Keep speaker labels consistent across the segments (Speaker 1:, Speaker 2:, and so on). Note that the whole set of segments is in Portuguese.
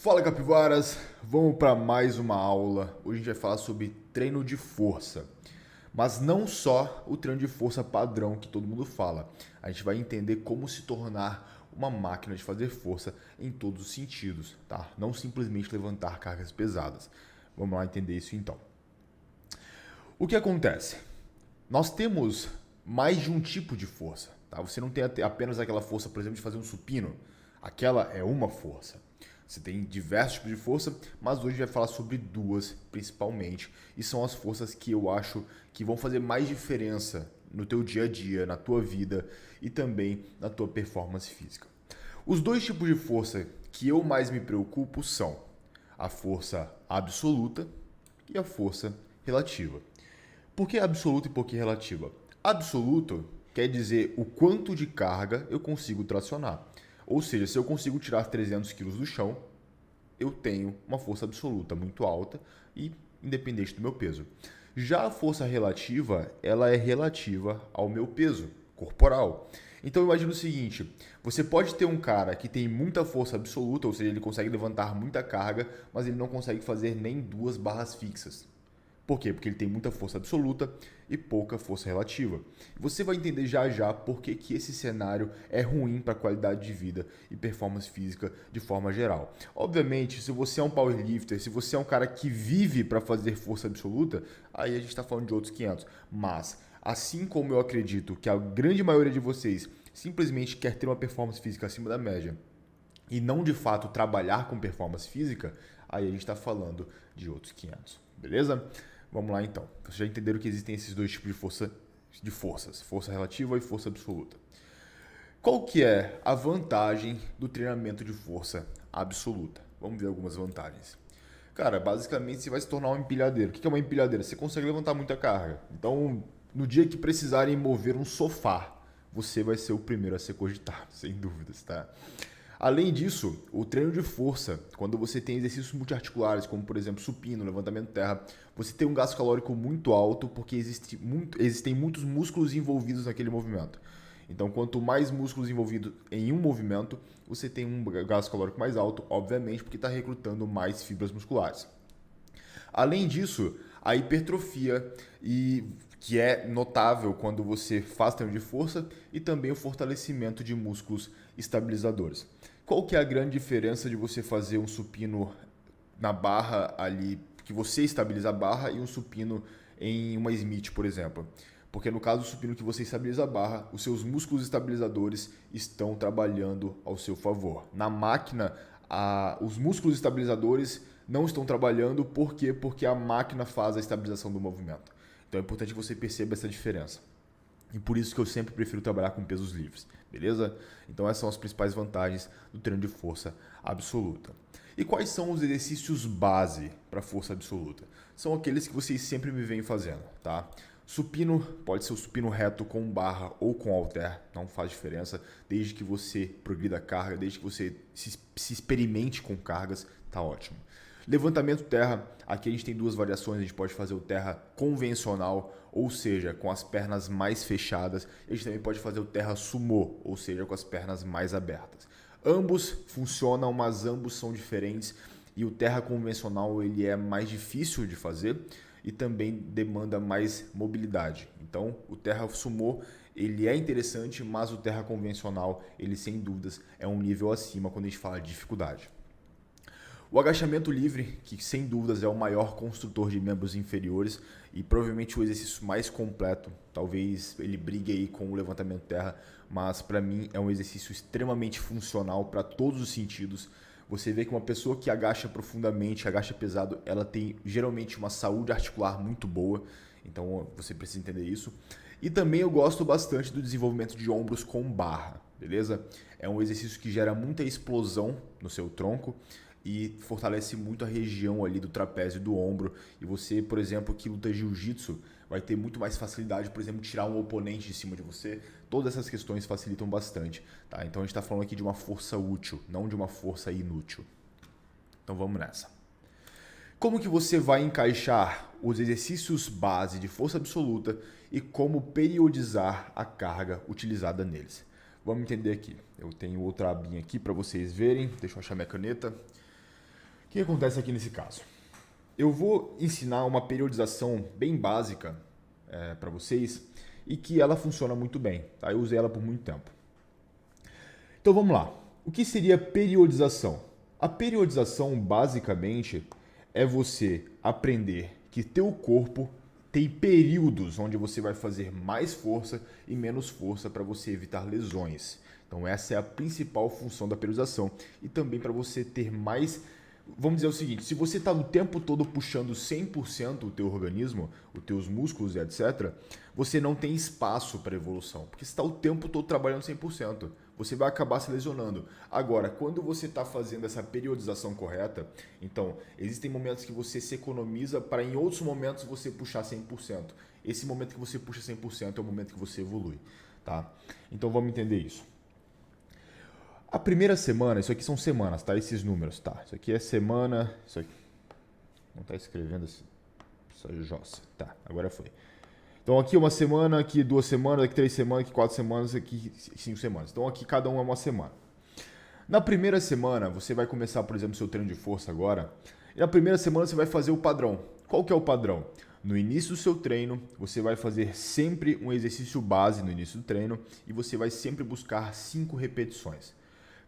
Speaker 1: Fala capivaras, vamos para mais uma aula. Hoje a gente vai falar sobre treino de força. Mas não só o treino de força padrão que todo mundo fala. A gente vai entender como se tornar uma máquina de fazer força em todos os sentidos, tá? Não simplesmente levantar cargas pesadas. Vamos lá entender isso então. O que acontece? Nós temos mais de um tipo de força, tá? Você não tem apenas aquela força, por exemplo, de fazer um supino. Aquela é uma força. Você tem diversos tipos de força, mas hoje a gente vai falar sobre duas principalmente. E são as forças que eu acho que vão fazer mais diferença no teu dia a dia, na tua vida e também na tua performance física. Os dois tipos de força que eu mais me preocupo são a força absoluta e a força relativa. Por que absoluta e por que relativa? Absoluto quer dizer o quanto de carga eu consigo tracionar. Ou seja, se eu consigo tirar 300 quilos do chão, eu tenho uma força absoluta muito alta e independente do meu peso. Já a força relativa, ela é relativa ao meu peso corporal. Então imagina o seguinte, você pode ter um cara que tem muita força absoluta, ou seja, ele consegue levantar muita carga, mas ele não consegue fazer nem 2 barras fixas. Por quê? Porque ele tem muita força absoluta e pouca força relativa. Você vai entender já já por que esse cenário é ruim para a qualidade de vida e performance física de forma geral. Obviamente, se você é um powerlifter, se você é um cara que vive para fazer força absoluta, aí a gente está falando de outros 500. Mas, assim como eu acredito que a grande maioria de vocês simplesmente quer ter uma performance física acima da média e não de fato trabalhar com performance física, aí a gente está falando de outros 500. Beleza? Vamos lá então. Vocês já entenderam que existem esses dois tipos de forças, força relativa e força absoluta. Qual que é a vantagem do treinamento de força absoluta? Vamos ver algumas vantagens. Cara, basicamente você vai se tornar um empilhadeiro. O que é uma empilhadeira? Você consegue levantar muita carga. Então, no dia que precisarem mover um sofá, você vai ser o primeiro a ser cogitado, sem dúvidas, tá? Além disso, o treino de força, quando você tem exercícios multiarticulares, como por exemplo supino, levantamento de terra, você tem um gasto calórico muito alto porque existem muitos músculos envolvidos naquele movimento. Então, quanto mais músculos envolvidos em um movimento, você tem um gasto calórico mais alto, obviamente, porque está recrutando mais fibras musculares. Além disso, a hipertrofia, que é notável quando você faz treino de força, e também o fortalecimento de músculos estabilizadores. Qual que é a grande diferença de você fazer um supino na barra ali, que você estabiliza a barra, e um supino em uma Smith, por exemplo? Porque no caso do supino que você estabiliza a barra, os seus músculos estabilizadores estão trabalhando ao seu favor. Na máquina, os músculos estabilizadores não estão trabalhando. Por quê? Porque a máquina faz a estabilização do movimento. Então é importante que você perceba essa diferença. E por isso que eu sempre prefiro trabalhar com pesos livres, beleza? Então essas são as principais vantagens do treino de força absoluta. E quais são os exercícios base para força absoluta? São aqueles que vocês sempre me vêm fazendo, tá? Supino, pode ser o supino reto com barra ou com halter, não faz diferença, desde que você progrida a carga, desde que você se experimente com cargas, tá ótimo. Levantamento terra, aqui a gente tem duas variações, a gente pode fazer o terra convencional, ou seja, com as pernas mais fechadas, e a gente também pode fazer o terra sumô, ou seja, com as pernas mais abertas. Ambos funcionam, mas ambos são diferentes, e o terra convencional ele é mais difícil de fazer e também demanda mais mobilidade. Então, o terra sumô ele é interessante, mas o terra convencional, ele sem dúvidas é um nível acima quando a gente fala de dificuldade. O agachamento livre, que sem dúvidas é o maior construtor de membros inferiores e provavelmente o exercício mais completo, talvez ele brigue aí com o levantamento terra, mas para mim é um exercício extremamente funcional para todos os sentidos. Você vê que uma pessoa que agacha profundamente, agacha pesado, ela tem geralmente uma saúde articular muito boa, então você precisa entender isso. E também eu gosto bastante do desenvolvimento de ombros com barra, beleza? É um exercício que gera muita explosão no seu tronco e fortalece muito a região ali do trapézio e do ombro. E você, por exemplo, que luta jiu-jitsu, vai ter muito mais facilidade, por exemplo, tirar um oponente de cima de você. Todas essas questões facilitam bastante, tá? Então a gente está falando aqui de uma força útil, não de uma força inútil. Então vamos nessa. Como que você vai encaixar os exercícios base de força absoluta e como periodizar a carga utilizada neles? Vamos entender aqui. Eu tenho outra abinha aqui para vocês verem. Deixa eu achar minha caneta. que acontece aqui nesse caso? Eu vou ensinar uma periodização bem básica para vocês e que ela funciona muito bem. Tá? Eu usei ela por muito tempo. Então vamos lá. O que seria periodização? A periodização basicamente é você aprender que teu corpo tem períodos onde você vai fazer mais força e menos força para você evitar lesões. Então essa é a principal função da periodização e também para você ter mais. Vamos dizer o seguinte, se você está o tempo todo puxando 100% o teu organismo, os teus músculos e etc., você não tem espaço para evolução, porque você está o tempo todo trabalhando 100%, você vai acabar se lesionando. Agora, quando você está fazendo essa periodização correta, então, existem momentos que você se economiza para em outros momentos você puxar 100%. Esse momento que você puxa 100% é o momento que você evolui, tá? Então, vamos entender isso. A primeira semana, isso aqui são semanas, tá? Esses números, tá? Isso aqui é semana. Isso aqui. Não tá escrevendo essa jossa. Tá, agora foi. Então aqui uma semana, aqui 2 semanas, aqui 3 semanas, aqui 4 semanas, aqui 5 semanas. Então aqui cada um é uma semana. Na primeira semana, você vai começar, por exemplo, seu treino de força agora. E na primeira semana você vai fazer o padrão. Qual que é o padrão? No início do seu treino, você vai fazer sempre um exercício base no início do treino e você vai sempre buscar 5 repetições.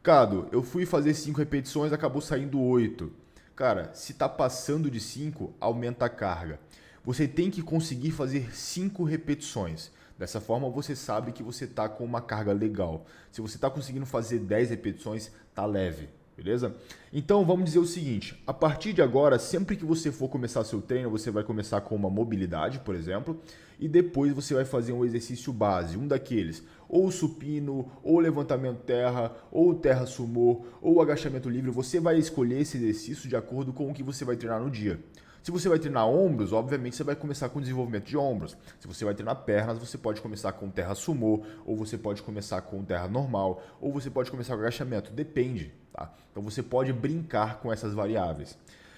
Speaker 1: Cado, eu fui fazer 5 repetições, acabou saindo 8. Cara, se está passando de 5, aumenta a carga. Você tem que conseguir fazer 5 repetições. Dessa forma, você sabe que você está com uma carga legal. Se você está conseguindo fazer 10 repetições, tá leve, beleza? Então, vamos dizer o seguinte. A partir de agora, sempre que você for começar seu treino, você vai começar com uma mobilidade, por exemplo, e depois você vai fazer um exercício base, um daqueles, ou supino, ou levantamento terra, ou terra sumô, ou agachamento livre. Você vai escolher esse exercício de acordo com o que você vai treinar no dia. Se você vai treinar ombros, obviamente você vai começar com o desenvolvimento de ombros. Se você vai treinar pernas, você pode começar com terra sumô, ou você pode começar com terra normal, ou você pode começar com agachamento, depende, tá? Então você pode brincar com essas variáveis.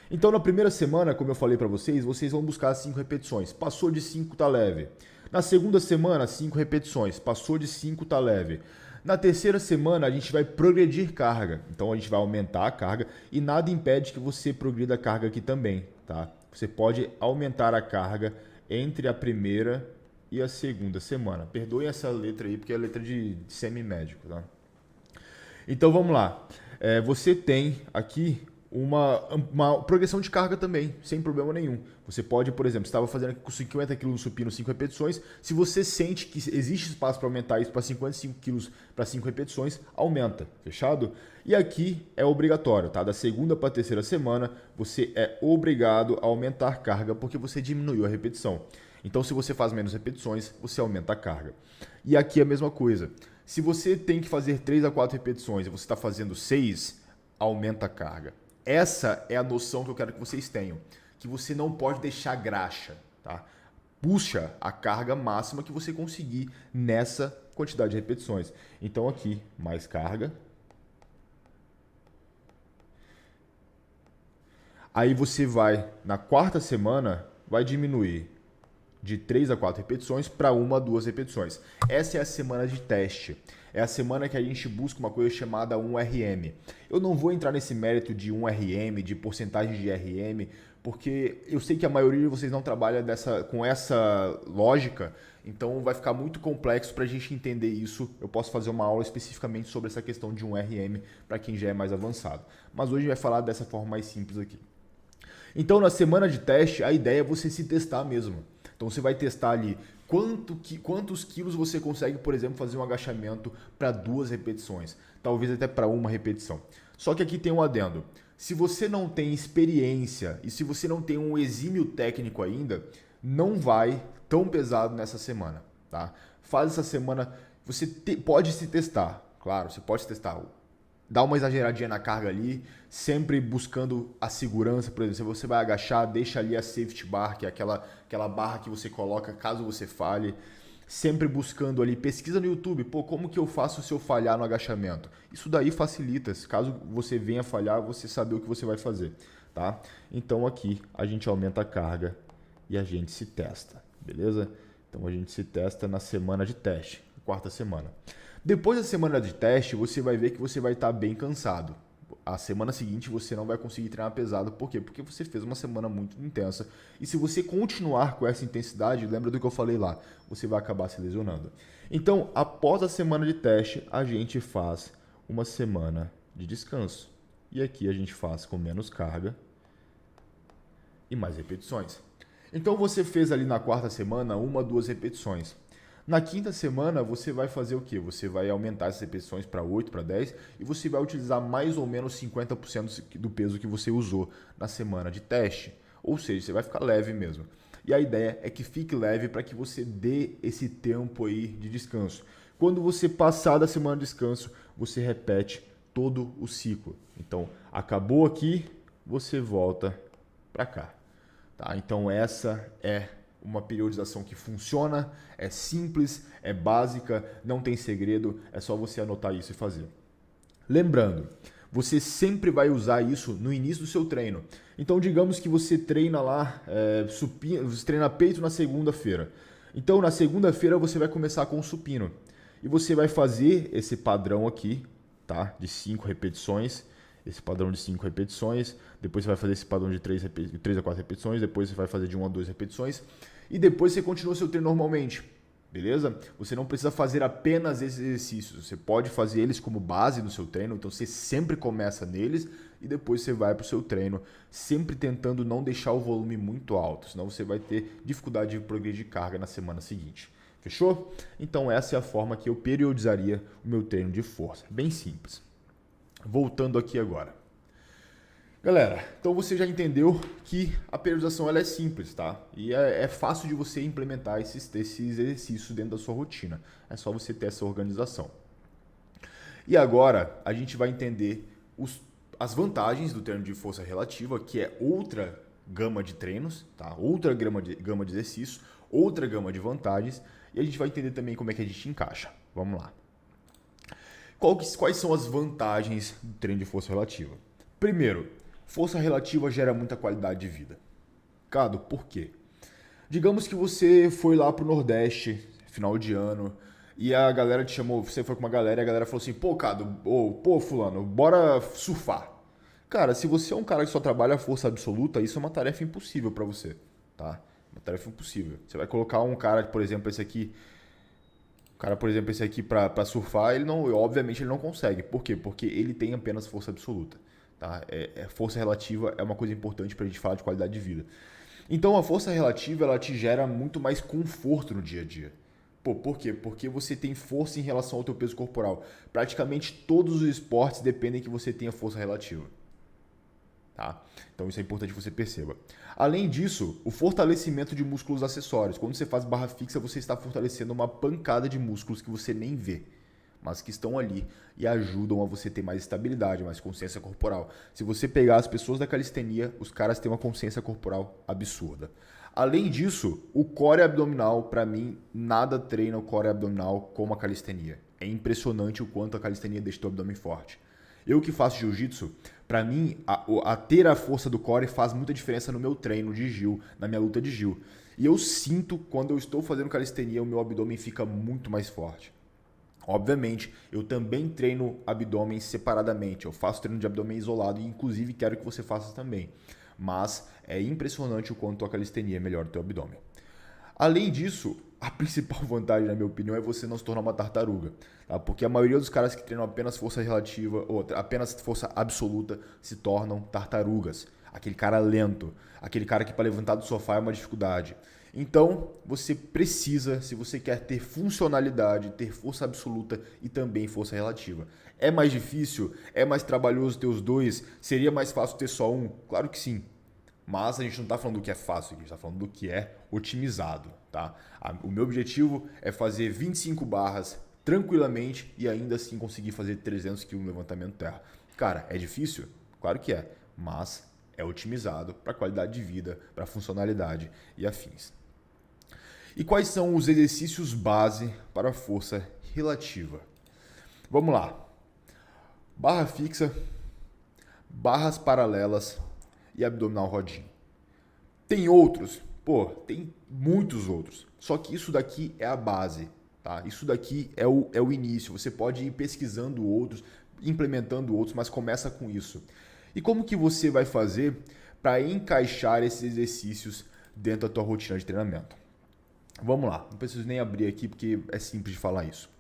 Speaker 1: Então na primeira semana, como eu falei para vocês vão buscar 5 repetições. Passou de 5, tá leve. Na segunda semana, 5 repetições. Passou de 5, tá leve. Na terceira semana, a gente vai progredir carga. Então a gente vai aumentar a carga e nada impede que você progrida a carga aqui também, tá? Você pode aumentar a carga entre a primeira e a segunda semana. Perdoem essa letra aí, porque é a letra de semi-médico, tá? Então vamos lá. Você tem aqui uma progressão de carga também, sem problema nenhum. Você pode, por exemplo, estava fazendo aqui com 50 kg no supino 5 repetições. Se você sente que existe espaço para aumentar isso para 55 kg para 5 repetições, aumenta, fechado? E aqui é obrigatório, tá? Da segunda para a terceira semana, você é obrigado a aumentar carga porque você diminuiu a repetição. Então, se você faz menos repetições, você aumenta a carga. E aqui é a mesma coisa. Se você tem que fazer 3 a 4 repetições e você está fazendo 6, aumenta a carga. Essa é a noção que eu quero que vocês tenham, que você não pode deixar graxa, tá? Puxa a carga máxima que você conseguir nessa quantidade de repetições. Então aqui, mais carga. Aí você vai, na quarta semana, vai diminuir de 3 a 4 repetições para 1 a 2 repetições. Essa é a semana de teste. É a semana que a gente busca uma coisa chamada 1RM. Eu não vou entrar nesse mérito de 1RM, de porcentagem de RM, porque eu sei que a maioria de vocês não trabalha com essa lógica, então vai ficar muito complexo para a gente entender isso. Eu posso fazer uma aula especificamente sobre essa questão de 1RM para quem já é mais avançado. Mas hoje a gente vai falar dessa forma mais simples aqui. Então, na semana de teste, a ideia é você se testar mesmo. Então, você vai testar ali quantos quilos você consegue, por exemplo, fazer um agachamento para 2 repetições. Talvez até para 1 repetição. Só que aqui tem um adendo. Se você não tem experiência e se você não tem um exímio técnico ainda, não vai tão pesado nessa semana, tá? Faz essa semana, você pode se testar. Claro, você pode se testar. Dá uma exageradinha na carga ali, sempre buscando a segurança. Por exemplo, se você vai agachar, deixa ali a safety bar, que é aquela barra que você coloca caso você falhe. Sempre buscando ali, pesquisa no YouTube, como que eu faço se eu falhar no agachamento? Isso daí facilita, caso você venha falhar, você saber o que você vai fazer, tá? Então aqui a gente aumenta a carga e a gente se testa, beleza? Então a gente se testa na semana de teste, quarta semana. Depois da semana de teste, você vai ver que você vai estar bem cansado. a semana seguinte você não vai conseguir treinar pesado. Por quê? Porque você fez uma semana muito intensa. E se você continuar com essa intensidade, lembra do que eu falei lá, você vai acabar se lesionando. Então, após a semana de teste, a gente faz uma semana de descanso. E aqui a gente faz com menos carga e mais repetições. Então você fez ali na quarta semana 1, 2 repetições. Na quinta semana você vai fazer o quê? Você vai aumentar essas repetições para 8, para 10 e você vai utilizar mais ou menos 50% do peso que você usou na semana de teste. Ou seja, você vai ficar leve mesmo. E a ideia é que fique leve para que você dê esse tempo aí de descanso. Quando você passar da semana de descanso, você repete todo o ciclo. Então, acabou aqui, você volta para cá. Tá? Então, essa é uma periodização que funciona, é simples, é básica, não tem segredo, é só você anotar isso e fazer. Lembrando, você sempre vai usar isso no início do seu treino. Então, digamos que você treina lá, supino, você treina peito na segunda-feira. Então, na segunda-feira você vai começar com o supino. E você vai fazer esse padrão aqui, tá? De 5 repetições. Esse padrão de 5 repetições. Depois você vai fazer esse padrão de 3 a 4 repetições. Depois você vai fazer de 1 a 2 repetições. E depois você continua seu treino normalmente. Beleza? Você não precisa fazer apenas esses exercícios. Você pode fazer eles como base no seu treino. Então você sempre começa neles e depois você vai para o seu treino, sempre tentando não deixar o volume muito alto. Senão você vai ter dificuldade de progredir carga na semana seguinte. Fechou? Então essa é a forma que eu periodizaria o meu treino de força. Bem simples. Voltando aqui agora. Galera, então você já entendeu que a periodização ela é simples, tá? E é fácil de você implementar esses exercícios dentro da sua rotina. É só você ter essa organização. E agora a gente vai entender as vantagens do treino de força relativa, que é outra gama de treinos, tá? Outra gama de exercícios, outra gama de vantagens. E a gente vai entender também como é que a gente encaixa. Vamos lá. Quais são as vantagens do treino de força relativa? Primeiro, força relativa gera muita qualidade de vida. Cado, por quê? Digamos que você foi lá pro Nordeste, final de ano, e a galera te chamou, você foi com uma galera e a galera falou assim, pô, Cado, pô, fulano, bora surfar. Cara, se você é um cara que só trabalha força absoluta, isso é uma tarefa impossível para você, tá? Uma tarefa impossível. Você vai colocar um cara, por exemplo, esse aqui, para surfar, obviamente ele não consegue. Por quê? Porque ele tem apenas força absoluta. Tá? Força relativa é uma coisa importante para a gente falar de qualidade de vida. Então a força relativa ela te gera muito mais conforto no dia a dia. Por quê? Porque você tem força em relação ao teu peso corporal. Praticamente todos os esportes dependem que você tenha força relativa. Tá? Então isso é importante que você perceba. Além disso, o fortalecimento de músculos acessórios. Quando você faz barra fixa, você está fortalecendo uma pancada de músculos que você nem vê, mas que estão ali e ajudam a você ter mais estabilidade, mais consciência corporal. Se você pegar as pessoas da calistenia, os caras têm uma consciência corporal absurda. Além disso, o core abdominal, para mim, nada treina o core abdominal como a calistenia. É impressionante o quanto a calistenia deixa o abdômen forte. Eu que faço jiu-jitsu, para mim, ter a força do core faz muita diferença no meu treino de Jiu, na minha luta de Jiu. E eu sinto, quando eu estou fazendo calistenia, o meu abdômen fica muito mais forte. Obviamente, eu também treino abdômen separadamente. Eu faço treino de abdômen isolado e, inclusive, quero que você faça também. Mas é impressionante o quanto a calistenia melhora o teu abdômen. Além disso, a principal vantagem, na minha opinião, é você não se tornar uma tartaruga. Tá? Porque a maioria dos caras que treinam apenas força relativa ou apenas força absoluta se tornam tartarugas. Aquele cara lento, aquele cara que para levantar do sofá é uma dificuldade. Então, você precisa, se você quer ter funcionalidade, ter força absoluta e também força relativa. É mais difícil? É mais trabalhoso ter os dois? Seria mais fácil ter só um? Claro que sim. Mas a gente não está falando do que é fácil, a gente está falando do que é otimizado. Tá? O meu objetivo é fazer 25 barras tranquilamente e ainda assim conseguir fazer 300 kg no levantamento terra. Cara, é difícil? Claro que é, mas é otimizado para qualidade de vida, para funcionalidade e afins. E quais são os exercícios base para a força relativa? Vamos lá. Barra fixa, barras paralelas e abdominal rodinho. Tem outros? Tem muitos outros. Só que isso daqui é a base, tá? Isso daqui é o início. Você pode ir pesquisando outros. implementando outros, mas começa com isso. E como que você vai fazer para encaixar esses exercícios dentro da tua rotina de treinamento? Vamos lá, não preciso nem abrir aqui porque é simples de falar isso.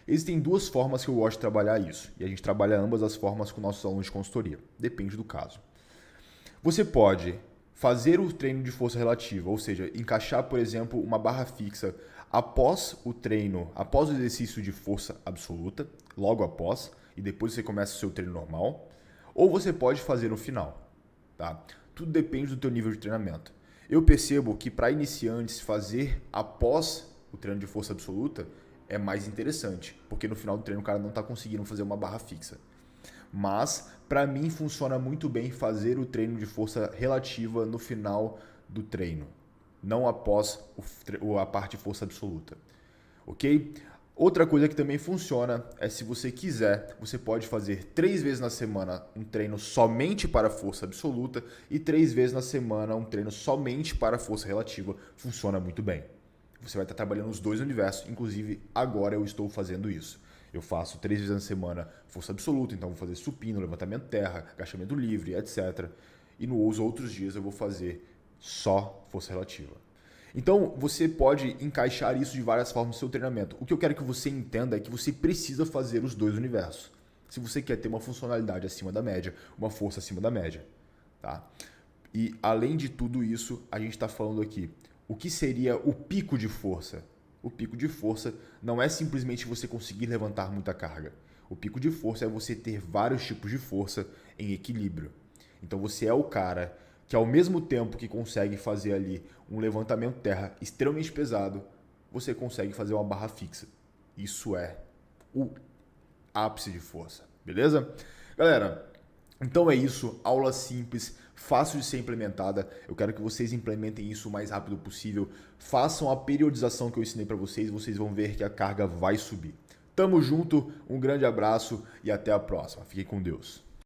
Speaker 1: Existem duas formas que eu gosto de trabalhar isso, e a gente trabalha ambas as formas com nossos alunos de consultoria, depende do caso. Você pode fazer o treino de força relativa, ou seja, encaixar, por exemplo, uma barra fixa após o treino, após o exercício de força absoluta, logo após, e depois você começa o seu treino normal, ou você pode fazer no final, tá? Tudo depende do teu nível de treinamento. Eu percebo que para iniciantes fazer após o treino de força absoluta é mais interessante, porque no final do treino o cara não está conseguindo fazer uma barra fixa. Mas para mim funciona muito bem fazer o treino de força relativa no final do treino, não após a parte de força absoluta, ok? Outra coisa que também funciona é, se você quiser, você pode fazer 3 vezes na semana um treino somente para força absoluta e 3 vezes na semana um treino somente para força relativa. Funciona muito bem. Você vai estar trabalhando os dois universos, inclusive agora eu estou fazendo isso. Eu faço 3 vezes na semana força absoluta, então vou fazer supino, levantamento terra, agachamento livre, etc. E nos outros dias eu vou fazer só força relativa. Então, você pode encaixar isso de várias formas no seu treinamento. O que eu quero que você entenda é que você precisa fazer os dois universos. Se você quer ter uma funcionalidade acima da média, uma força acima da média. Tá? E, além de tudo isso, a gente está falando aqui, o que seria o pico de força? O pico de força não é simplesmente você conseguir levantar muita carga. O pico de força é você ter vários tipos de força em equilíbrio. Então, você é o cara que ao mesmo tempo que consegue fazer ali um levantamento terra extremamente pesado, você consegue fazer uma barra fixa. Isso é o ápice de força, beleza? Galera, então é isso, aula simples, fácil de ser implementada. Eu quero que vocês implementem isso o mais rápido possível. Façam a periodização que eu ensinei para vocês, vocês vão ver que a carga vai subir. Tamo junto, um grande abraço e até a próxima. Fiquem com Deus.